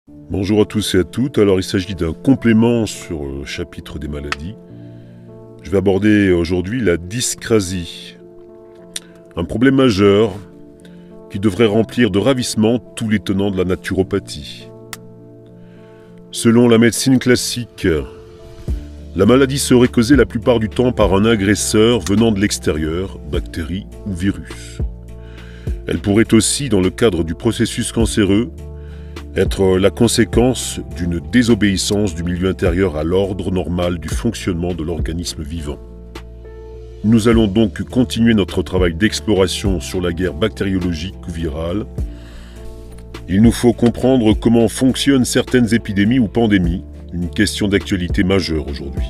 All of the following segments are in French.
Bonjour à tous et à toutes. Alors il s'agit d'un complément sur le chapitre des maladies. Je vais aborder aujourd'hui la dyscrasie. Un problème majeur qui devrait remplir de ravissement tous les tenants de la naturopathie. Selon la médecine classique, la maladie serait causée la plupart du temps par un agresseur venant de l'extérieur, bactérie ou virus. Elle pourrait aussi, dans le cadre du processus cancéreux, être la conséquence d'une désobéissance du milieu intérieur à l'ordre normal du fonctionnement de l'organisme vivant. Nous allons donc continuer notre travail d'exploration sur la guerre bactériologique ou virale. Il nous faut comprendre comment fonctionnent certaines épidémies ou pandémies, une question d'actualité majeure aujourd'hui.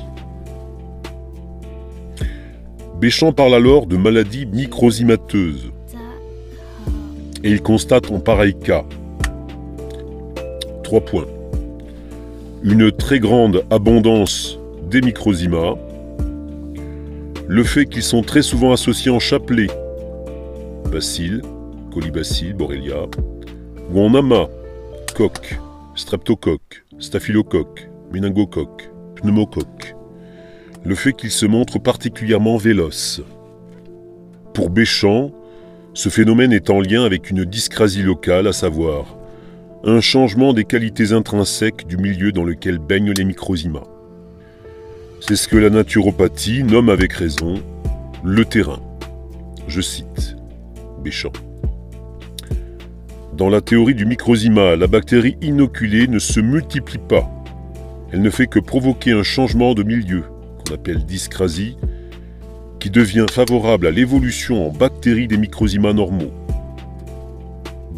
Béchamp parle alors de maladies microzymateuses. Et il constate en pareil cas 3 points. Une très grande abondance des microzymas, le fait qu'ils sont très souvent associés en chapelet, bacilles, colibacilles, borrelia, ou en amas, coque, streptocoque, staphylocoque, méningocoque, pneumocoque, le fait qu'ils se montrent particulièrement véloces. Pour Béchamp, ce phénomène est en lien avec une dyscrasie locale, à savoir un changement des qualités intrinsèques du milieu dans lequel baignent les microzymas. C'est ce que la naturopathie nomme avec raison le terrain. Je cite Béchamp. Dans la théorie du microzyma, la bactérie inoculée ne se multiplie pas. Elle ne fait que provoquer un changement de milieu, qu'on appelle dyscrasie, qui devient favorable à l'évolution en bactéries des microzymas normaux.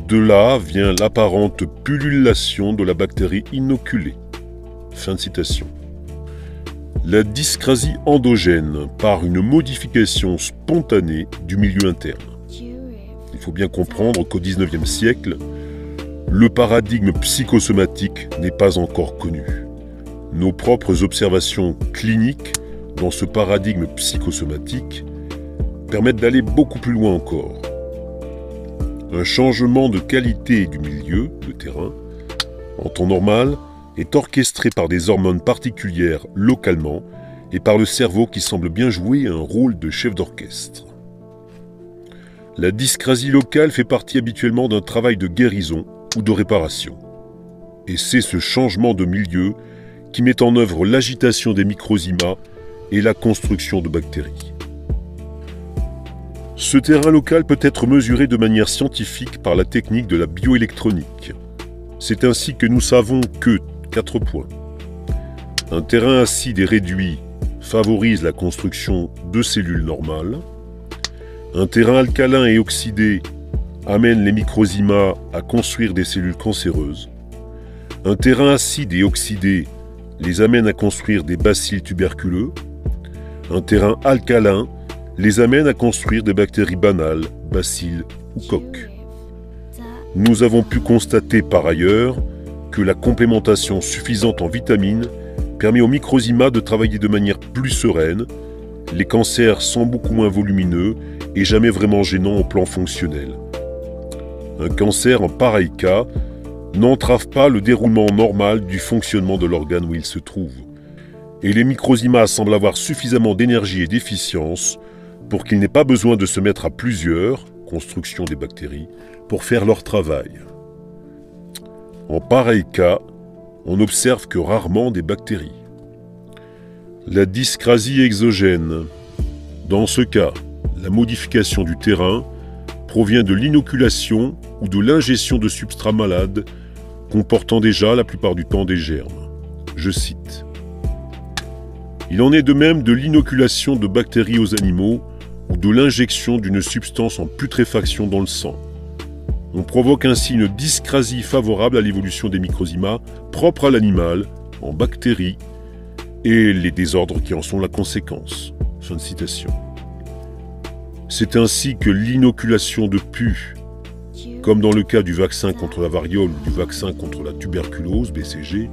De là vient l'apparente pullulation de la bactérie inoculée. Fin de citation. La dyscrasie endogène par une modification spontanée du milieu interne. Il faut bien comprendre qu'au XIXe siècle, le paradigme psychosomatique n'est pas encore connu. Nos propres observations cliniques dans ce paradigme psychosomatique permettent d'aller beaucoup plus loin encore. Un changement de qualité du milieu, le terrain, en temps normal, est orchestré par des hormones particulières localement et par le cerveau qui semble bien jouer un rôle de chef d'orchestre. La dyscrasie locale fait partie habituellement d'un travail de guérison ou de réparation. Et c'est ce changement de milieu qui met en œuvre l'agitation des microzymas et la construction de bactéries. Ce terrain local peut être mesuré de manière scientifique par la technique de la bioélectronique. C'est ainsi que nous savons que 4 points. Un terrain acide et réduit favorise la construction de cellules normales. Un terrain alcalin et oxydé amène les microzymas à construire des cellules cancéreuses. Un terrain acide et oxydé les amène à construire des bacilles tuberculeux. Un terrain alcalin les amène à construire des bactéries banales, bacilles ou coques. Nous avons pu constater par ailleurs que la complémentation suffisante en vitamines permet aux microzymas de travailler de manière plus sereine. Les cancers sont beaucoup moins volumineux et jamais vraiment gênants au plan fonctionnel. Un cancer en pareil cas n'entrave pas le déroulement normal du fonctionnement de l'organe où il se trouve. Et les microzymas semblent avoir suffisamment d'énergie et d'efficience pour qu'il n'ait pas besoin de se mettre à plusieurs, construction des bactéries, pour faire leur travail. En pareil cas, on n'observe que rarement des bactéries. La dyscrasie exogène. Dans ce cas, la modification du terrain provient de l'inoculation ou de l'ingestion de substrats malades comportant déjà la plupart du temps des germes. Je cite. Il en est de même de l'inoculation de bactéries aux animaux ou de l'injection d'une substance en putréfaction dans le sang. On provoque ainsi une dyscrasie favorable à l'évolution des microzymas propres à l'animal, en bactéries, et les désordres qui en sont la conséquence. Fin de citation. C'est ainsi que l'inoculation de pus, comme dans le cas du vaccin contre la variole ou du vaccin contre la tuberculose, BCG,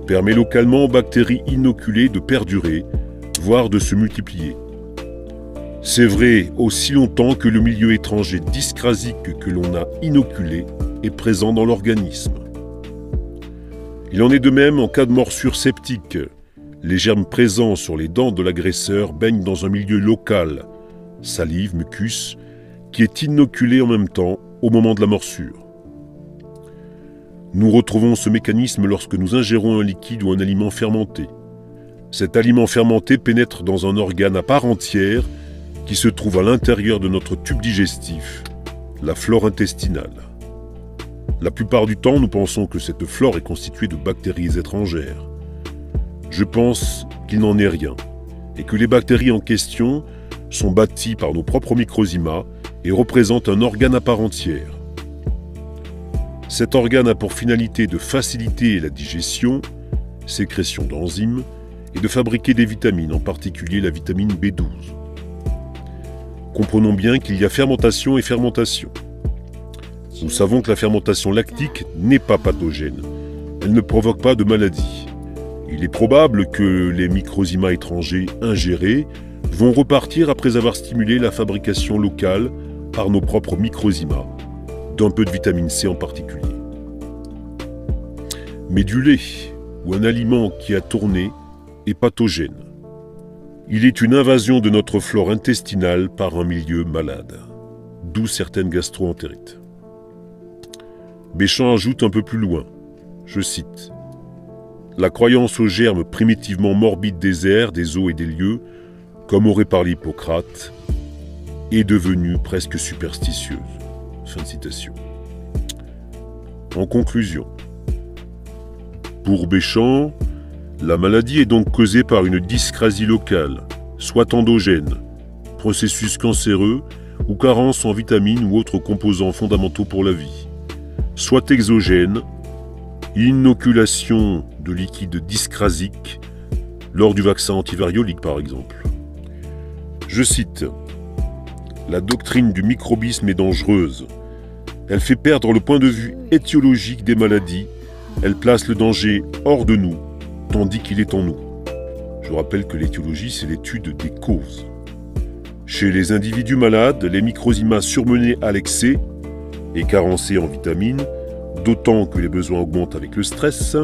permet localement aux bactéries inoculées de perdurer, voire de se multiplier. C'est vrai aussi longtemps que le milieu étranger dyscrasique que l'on a inoculé est présent dans l'organisme. Il en est de même en cas de morsure septique. Les germes présents sur les dents de l'agresseur baignent dans un milieu local, salive, mucus, qui est inoculé en même temps au moment de la morsure. Nous retrouvons ce mécanisme lorsque nous ingérons un liquide ou un aliment fermenté. Cet aliment fermenté pénètre dans un organe à part entière qui se trouve à l'intérieur de notre tube digestif, la flore intestinale. La plupart du temps, nous pensons que cette flore est constituée de bactéries étrangères. Je pense qu'il n'en est rien, et que les bactéries en question sont bâties par nos propres microzymas et représentent un organe à part entière. Cet organe a pour finalité de faciliter la digestion, sécrétion d'enzymes, et de fabriquer des vitamines, en particulier la vitamine B12. Comprenons bien qu'il y a fermentation et fermentation. Nous savons que la fermentation lactique n'est pas pathogène. Elle ne provoque pas de maladie. Il est probable que les microzymas étrangers ingérés vont repartir après avoir stimulé la fabrication locale par nos propres microzymas, d'un peu de vitamine C en particulier. Mais du lait ou un aliment qui a tourné est pathogène. Il est une invasion de notre flore intestinale par un milieu malade, d'où certaines gastro-entérites. Béchamp ajoute un peu plus loin, je cite, « La croyance aux germes primitivement morbides des airs, des eaux et des lieux, comme aurait parlé Hippocrate, est devenue presque superstitieuse. » Fin de citation. En conclusion, pour Béchamp, la maladie est donc causée par une dyscrasie locale, soit endogène, processus cancéreux ou carence en vitamines ou autres composants fondamentaux pour la vie, soit exogène, inoculation de liquide dyscrasique lors du vaccin antivariolique par exemple. Je cite, « La doctrine du microbisme est dangereuse. Elle fait perdre le point de vue étiologique des maladies, elle place le danger hors de nous, tandis qu'il est en nous. » Je rappelle que l'étiologie, c'est l'étude des causes. Chez les individus malades, les microzymas surmenés à l'excès et carencés en vitamines, d'autant que les besoins augmentent avec le stress,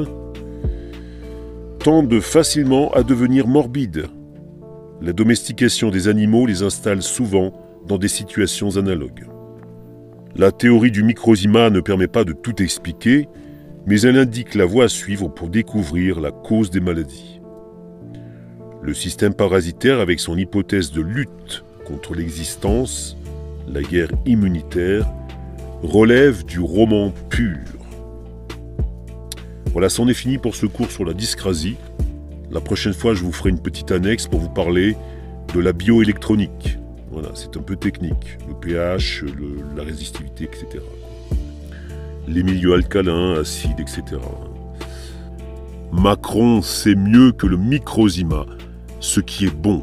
tendent facilement à devenir morbides. La domestication des animaux les installe souvent dans des situations analogues. La théorie du microzyma ne permet pas de tout expliquer, mais elle indique la voie à suivre pour découvrir la cause des maladies. Le système parasitaire, avec son hypothèse de lutte contre l'existence, la guerre immunitaire, relève du roman pur. Voilà, c'en est fini pour ce cours sur la dyscrasie. La prochaine fois, je vous ferai une petite annexe pour vous parler de la bioélectronique. Voilà, c'est un peu technique. Le pH, la résistivité, etc. Les milieux alcalins, acides, etc. Macron sait mieux que le microzyma ce qui est bon